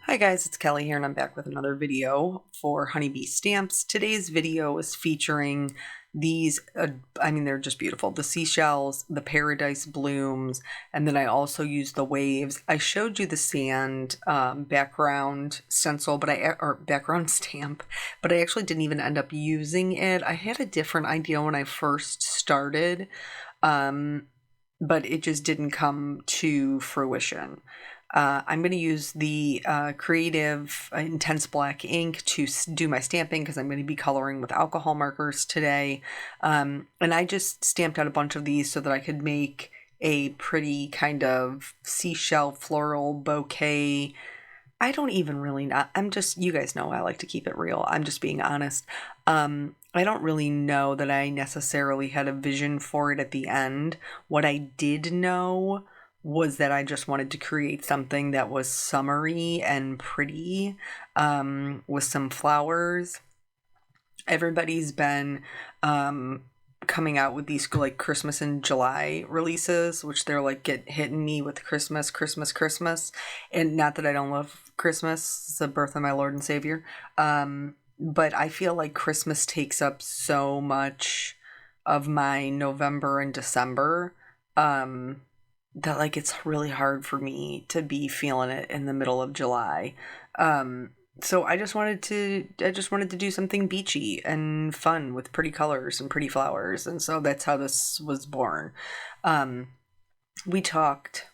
Hi guys, it's Kelly here and I'm back with another video for Honeybee Stamps. Today's video is featuring these, they're just beautiful. The Seashells, the Paradise Blooms, and then I also used the waves. I showed you the sand background stencil, or background stamp, but I actually didn't even end up using it. I had a different idea when I first started, but it just didn't come to fruition. I'm going to use the Creative Intense Black ink to do my stamping because I'm going to be coloring with alcohol markers today. And I just stamped out a bunch of these so that I could make a pretty kind of seashell floral bouquet. I don't even really know. You guys know I like to keep it real. I'm just being honest. I don't really know that I necessarily had a vision for it at the end. What I did know was that I just wanted to create something that was summery and pretty, with some flowers. Everybody's been coming out with these like Christmas in July releases, which they're like hitting me with Christmas. And not that I don't love Christmas, it's the birth of my Lord and Savior. But I feel like Christmas takes up so much of my November and December, that like it's really hard for me to be feeling it in the middle of July. So I just wanted to do something beachy and fun with pretty colors and pretty flowers, and so that's how this was born. We talked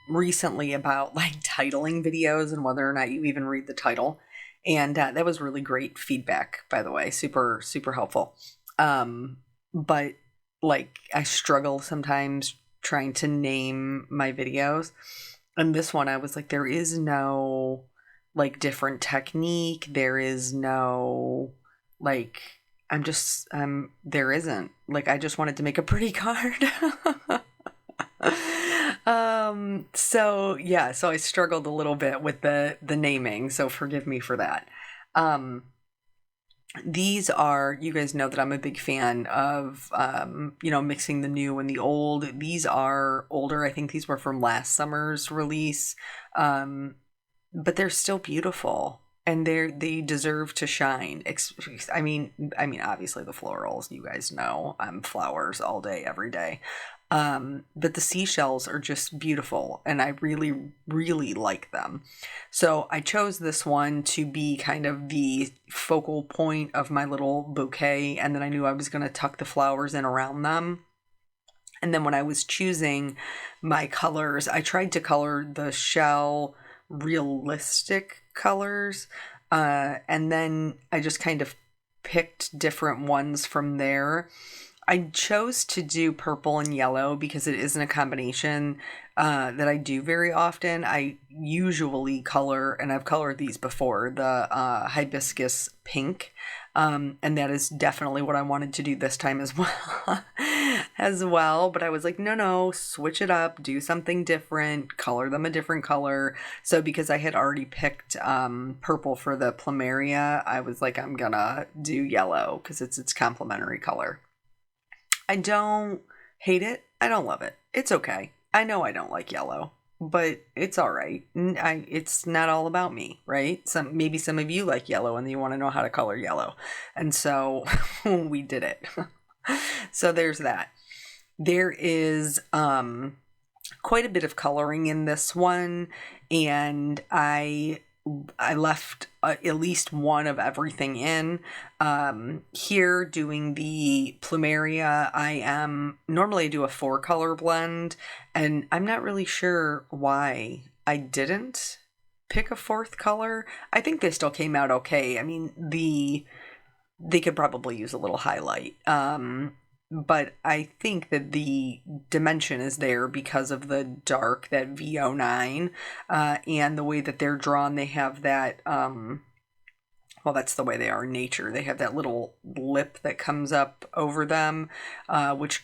recently about like titling videos and whether or not you even read the title, and that was really great feedback, by the way. Super helpful. But like I struggle sometimes trying to name my videos, and this one I was like, there is no like different technique, there is no like, there isn't, like, I just wanted to make a pretty card. So I struggled a little bit with the naming, so forgive me for that. These are, you guys know that I'm a big fan of, mixing the new and the old. These are older. I think these were from last summer's release. But they're still beautiful and they deserve to shine. I mean, obviously the florals, you guys know, I'm flowers all day, every day. But the seashells are just beautiful and I really, really like them. So I chose this one to be kind of the focal point of my little bouquet. And then I knew I was going to tuck the flowers in around them. And then when I was choosing my colors, I tried to color the shell realistic colors. And then I just kind of picked different ones from there. I chose to do purple and yellow because it isn't a combination that I do very often. I usually color, and I've colored these before, the hibiscus pink. And that is definitely what I wanted to do this time as well. But I was like, no, switch it up, do something different, color them a different color. So because I had already picked purple for the Plumeria, I was like, I'm gonna do yellow because it's its complementary color. I don't hate it. I don't love it. It's okay. I know I don't like yellow, but it's all right. It's not all about me, right? Maybe some of you like yellow and you want to know how to color yellow. And so we did it. So there's that. There is quite a bit of coloring in this one, and I left at least one of everything in. Here doing the Plumeria, normally I do a 4-color blend, and I'm not really sure why I didn't pick a 4th color. I think they still came out okay. I mean, they could probably use a little highlight. But I think that the dimension is there because of the dark, that V09, and the way that they're drawn. They have that, that's the way they are in nature. They have that little lip that comes up over them, which,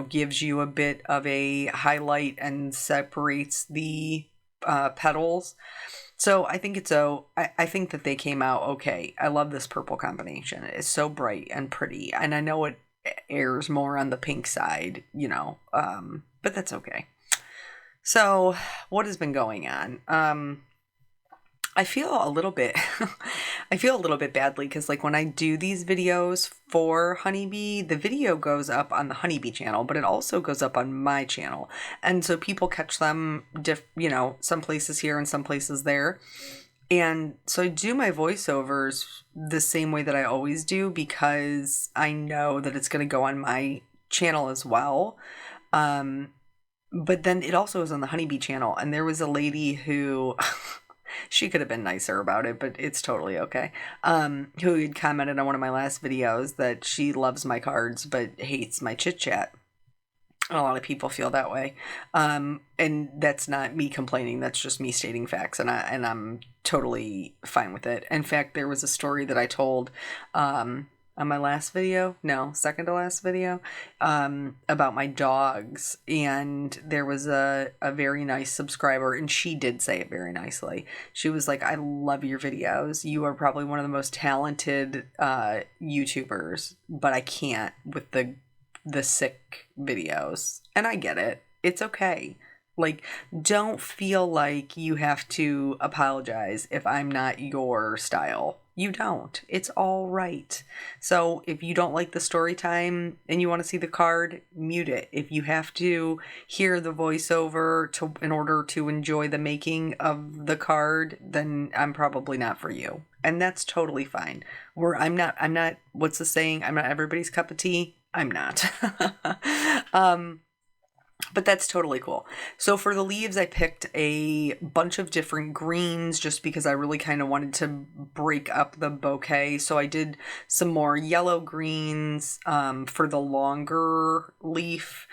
gives you a bit of a highlight and separates the petals. So I think I think that they came out okay. I love this purple combination. It's so bright and pretty, and I know it airs more on the pink side, but that's okay. So what has been going on? I feel a little bit, I feel a little bit badly because like when I do these videos for Honeybee, the video goes up on the Honeybee channel, but it also goes up on my channel. And so people catch them, some places here and some places there. And so I do my voiceovers the same way that I always do because I know that it's going to go on my channel as well. But then it also is on the Honeybee channel. And there was a lady who she could have been nicer about it, but it's totally okay. Who had commented on one of my last videos that she loves my cards but hates my chit chat. A lot of people feel that way. And that's not me complaining. That's just me stating facts. And I'm totally fine with it. In fact, there was a story that I told, on my last video, no, second to last video, about my dogs. And there was a very nice subscriber, and she did say it very nicely. She was like, I love your videos. You are probably one of the most talented YouTubers, but I can't with the sick videos. And I get it. It's okay. Like, don't feel like you have to apologize if I'm not your style. You don't. It's all right. So if you don't like the story time and you want to see the card, mute it. If you have to hear the voiceover in order to enjoy the making of the card, then I'm probably not for you. And that's totally fine. I'm not, what's the saying? I'm not everybody's cup of tea. I'm not. But that's totally cool. So for the leaves, I picked a bunch of different greens just because I really kind of wanted to break up the bouquet. So I did some more yellow greens for the longer leaf.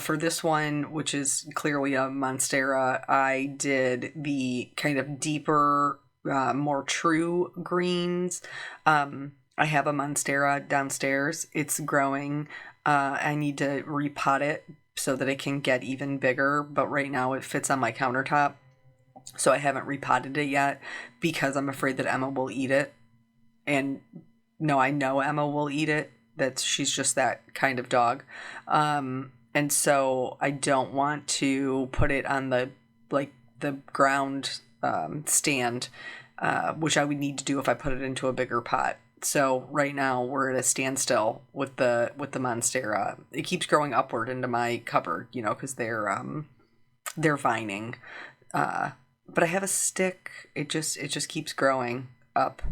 For this one, which is clearly a Monstera, I did the kind of deeper, more true greens. I have a Monstera downstairs. It's growing. I need to repot it so that it can get even bigger, but right now it fits on my countertop. So I haven't repotted it yet because I'm afraid that Emma will eat it. And no, I know Emma will eat it. She's just that kind of dog. And so I don't want to put it on the ground stand, which I would need to do if I put it into a bigger pot. So right now we're at a standstill with the Monstera. It keeps growing upward into my cupboard, because they're vining. But I have a stick. It just keeps growing up.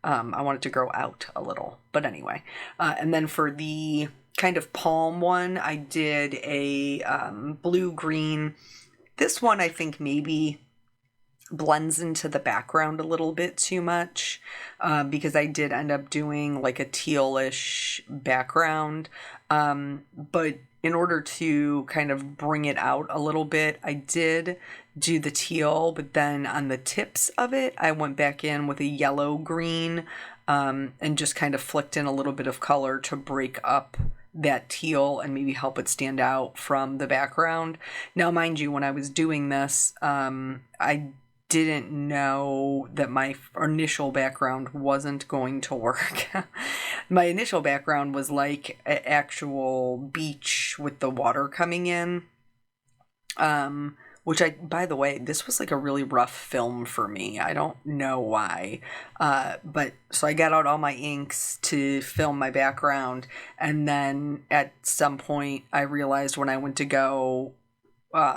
I want it to grow out a little, but anyway. And then for the kind of palm one, I did a blue green. This one I think maybe blends into the background a little bit too much because I did end up doing like a tealish background. But in order to kind of bring it out a little bit, I did do the teal, but then on the tips of it, I went back in with a yellow green and just kind of flicked in a little bit of color to break up that teal and maybe help it stand out from the background. Now, mind you, when I was doing this, I didn't know that my initial background wasn't going to work. My initial background was like an actual beach with the water coming in. Which by the way, this was like a really rough film for me. I don't know why. But so I got out all my inks to film my background. And then at some point I realized when I went to go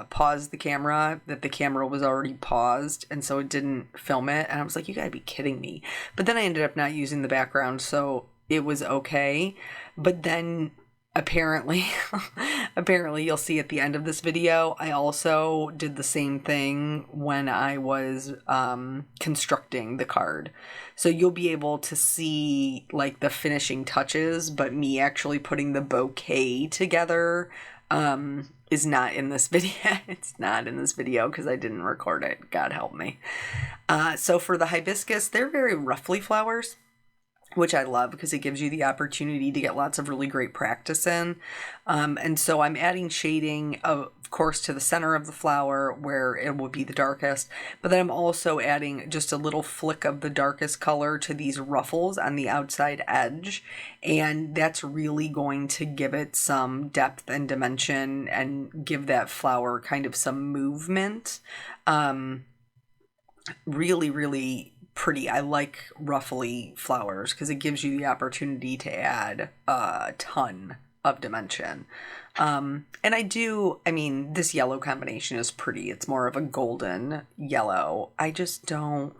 pause the camera that the camera was already paused, and so it didn't film it. And I was like, you gotta be kidding me. But then I ended up not using the background, so it was okay. But then apparently you'll see at the end of this video, I also did the same thing when I was constructing the card. So you'll be able to see like the finishing touches, but me actually putting the bouquet together is not in this video. It's not in this video because I didn't record it. God help me. So for the hibiscus, they're very roughly flowers, which I love because it gives you the opportunity to get lots of really great practice in. And so I'm adding shading, of course, to the center of the flower where it will be the darkest. But then I'm also adding just a little flick of the darkest color to these ruffles on the outside edge. And that's really going to give it some depth and dimension and give that flower kind of some movement. really, really pretty. I like ruffly flowers because it gives you the opportunity to add a ton of dimension. And I mean, this yellow combination is pretty. It's more of a golden yellow. I just don't,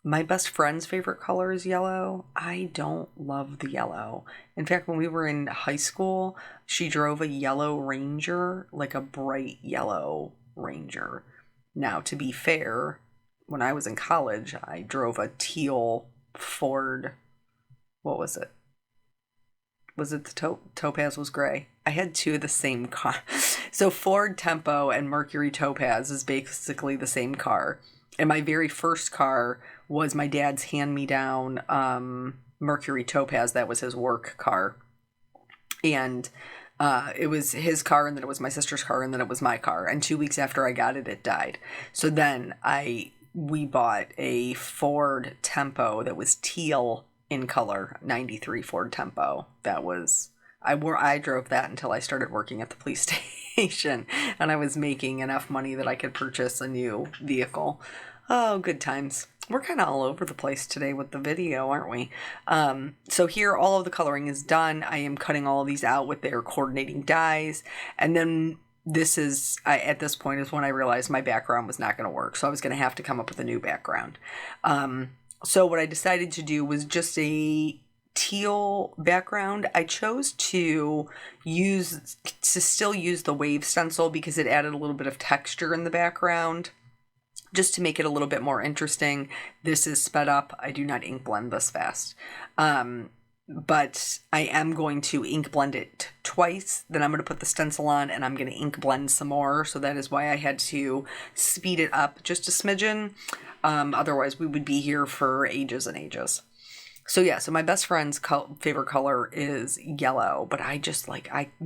my best friend's favorite color is yellow. I don't love the yellow. In fact, when we were in high school, she drove a yellow Ranger, like a bright yellow Ranger. Now, to be fair, when I was in college, I drove a teal Ford. What was it? Was it the Topaz was gray? I had two of the same car. So Ford Tempo and Mercury Topaz is basically the same car. And my very first car was my dad's hand-me-down Mercury Topaz. That was his work car. And it was his car, and then it was my sister's car, and then it was my car. And 2 weeks after I got it, it died. So then we bought a Ford Tempo that was teal in color, 93 Ford Tempo. That was, I drove that until I started working at the police station, and I was making enough money that I could purchase a new vehicle. Oh, good times. We're kind of all over the place today with the video, aren't we? So here, all of the coloring is done. I am cutting all of these out with their coordinating dies. And then this is, at this point is when I realized my background was not going to work. So I was going to have to come up with a new background. So what I decided to do was just a teal background. I chose to still use the wave stencil because it added a little bit of texture in the background, just to make it a little bit more interesting. This is sped up. I do not ink blend this fast. But I am going to ink blend it twice. Then I'm going to put the stencil on and I'm going to ink blend some more. So that is why I had to speed it up just a smidgen. Otherwise we would be here for ages and ages. So yeah, so my best friend's favorite color is yellow, but I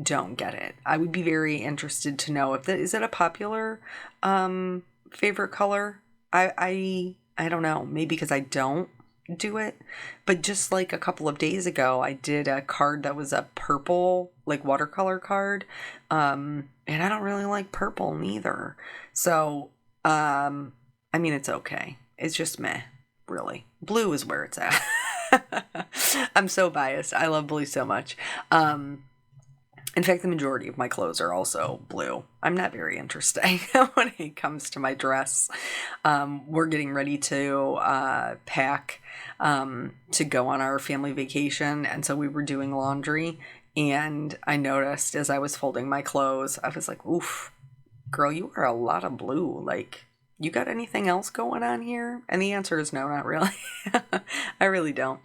don't get it. I would be very interested to know if is it a popular favorite color? I don't know, maybe because I don't do it, but just like a couple of days ago I did a card that was a purple, like watercolor card, and I don't really like purple neither. So I mean, it's okay, it's just meh, really. Blue is where it's at. I'm so biased. I love blue so much. In fact, the majority of my clothes are also blue. I'm not very interesting when it comes to my dress. We're getting ready to pack to go on our family vacation. And so we were doing laundry. And I noticed as I was folding my clothes, I was like, oof, girl, you wear a lot of blue. Like, you got anything else going on here? And the answer is no, not really. I really don't.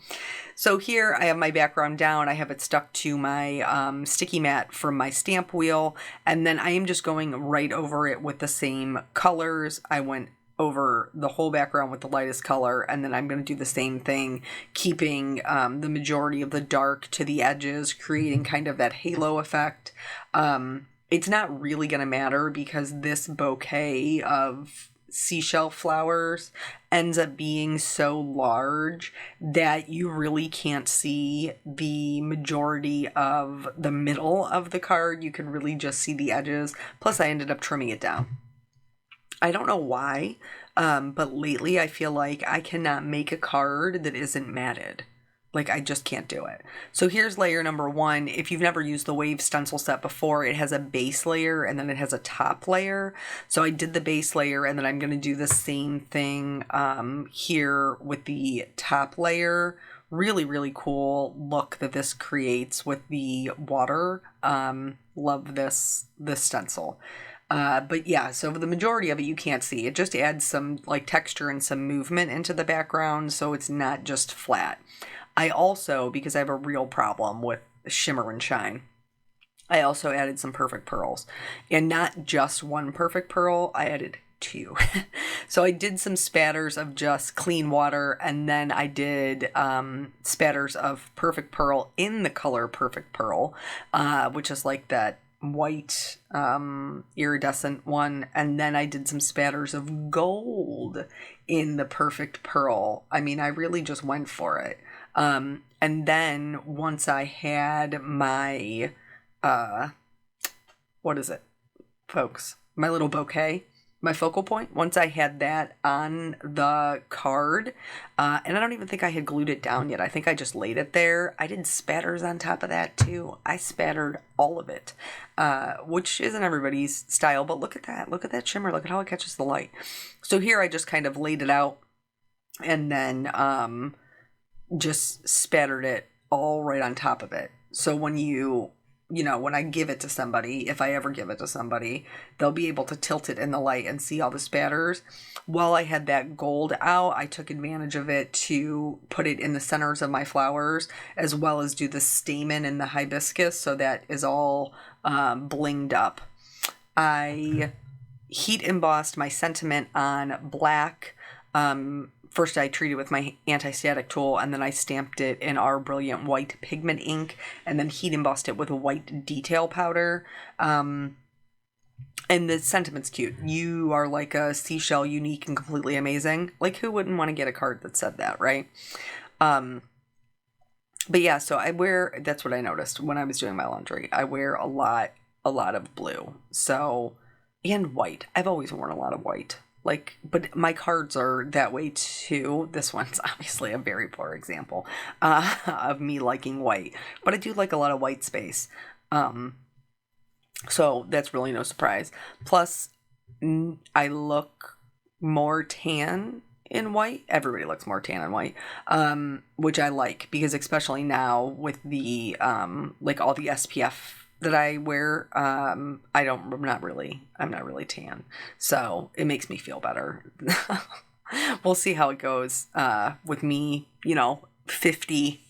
So here I have my background down. I have it stuck to my sticky mat from my stamp wheel. And then I am just going right over it with the same colors. I went over the whole background with the lightest color. And then I'm going to do the same thing, keeping the majority of the dark to the edges, creating kind of that halo effect. It's not really going to matter because this bouquet of seashell flowers ends up being so large that you really can't see the majority of the middle of the card. You can really just see the edges. Plus, I ended up trimming it down. I don't know why, but lately I feel like I cannot make a card that isn't matted. Like, I just can't do it. So here's layer number one. If you've never used the wave stencil set before, it has a base layer and then it has a top layer. So I did the base layer and then I'm going to do the same thing here with the top layer. Really, really cool look that this creates with the water. Love this stencil. But yeah, so the majority of it you can't see. It just adds some like texture and some movement into the background, so it's not just flat. I also, because I have a real problem with shimmer and shine, I also added some perfect pearls. And not just one perfect pearl, I added two. So I did some spatters of just clean water, and then I did spatters of perfect pearl in the color perfect pearl, which is like that white iridescent one, and then I did some spatters of gold in the perfect pearl. I mean, I really just went for it. And then once I had my what is it, folks, my little bouquet, my focal point. Once I had that on the card, and I don't even think I had glued it down yet. I think I just laid it there. I did spatters on top of that too. I spattered all of it, which isn't everybody's style, but look at that. Look at that shimmer. Look at how it catches the light. So here I just kind of laid it out and then just spattered it all right on top of it. So when when I give it to somebody, if I ever give it to somebody, they'll be able to tilt it in the light and see all the spatters. While I had that gold out, I took advantage of it to put it in the centers of my flowers, as well as do the stamen and the hibiscus, so that is all blinged up. I heat embossed my sentiment on black. First, I treated with my anti-static tool, and then I stamped it in our Brilliant White pigment ink, and then heat embossed it with a white detail powder. And the sentiment's cute. You are like a seashell, unique and completely amazing. Like, who wouldn't want to get a card that said that, right? But yeah, so that's what I noticed when I was doing my laundry. I wear a lot of blue. So, and white. I've always worn a lot of white. But my cards are that way too. This one's obviously a very poor example of me liking white, but I do like a lot of white space. So that's really no surprise. Plus, I look more tan in white. Everybody looks more tan in white, which I like, because especially now with the all the SPF that I wear, I'm not really tan, so it makes me feel better. We'll see how it goes with me, 50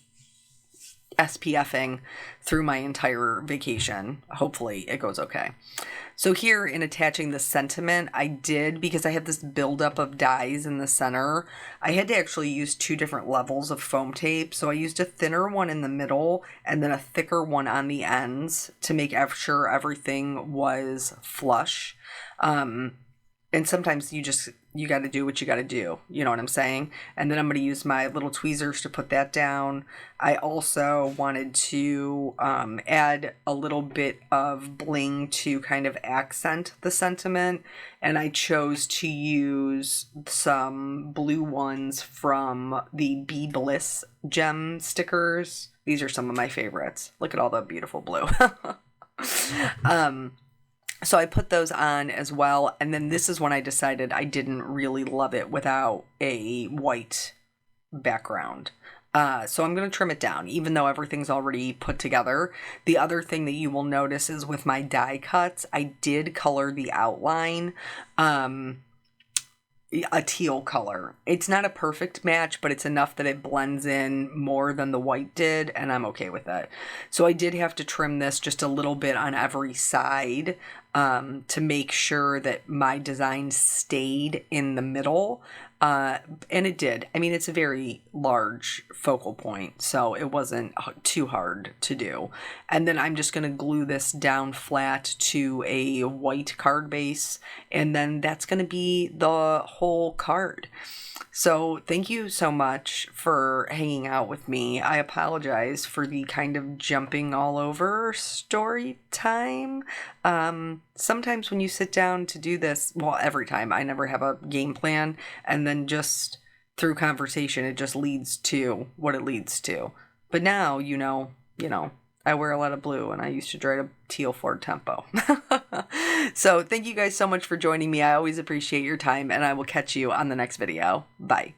SPFing through my entire vacation. Hopefully it goes okay. So here, in attaching the sentiment, I did, because I have this buildup of dyes in the center, I had to actually use 2 different levels of foam tape. So I used a thinner one in the middle and then a thicker one on the ends to make sure everything was flush. And sometimes you got to do what you got to do. You know what I'm saying? And then I'm going to use my little tweezers to put that down. I also wanted to add a little bit of bling to kind of accent the sentiment. And I chose to use some blue ones from the Be Bliss gem stickers. These are some of my favorites. Look at all the beautiful blue. So I put those on as well, and then this is when I decided I didn't really love it without a white background. So I'm going to trim it down, even though everything's already put together. The other thing that you will notice is with my die cuts, I did color the outline a teal color. It's not a perfect match, but it's enough that it blends in more than the white did, and I'm okay with that. So I did have to trim this just a little bit on every side to make sure that my design stayed in the middle. And it did. I mean, it's a very large focal point, so it wasn't too hard to do. And then I'm just going to glue this down flat to a white card base, and then that's going to be the whole card. So thank you so much for hanging out with me. I apologize for the kind of jumping all over story time. Sometimes when you sit down to do this, well, every time, I never have a game plan, and then just through conversation, it just leads to what it leads to. But now, I wear a lot of blue, and I used to drive a teal Ford Tempo. So thank you guys so much for joining me. I always appreciate your time, and I will catch you on the next video. Bye.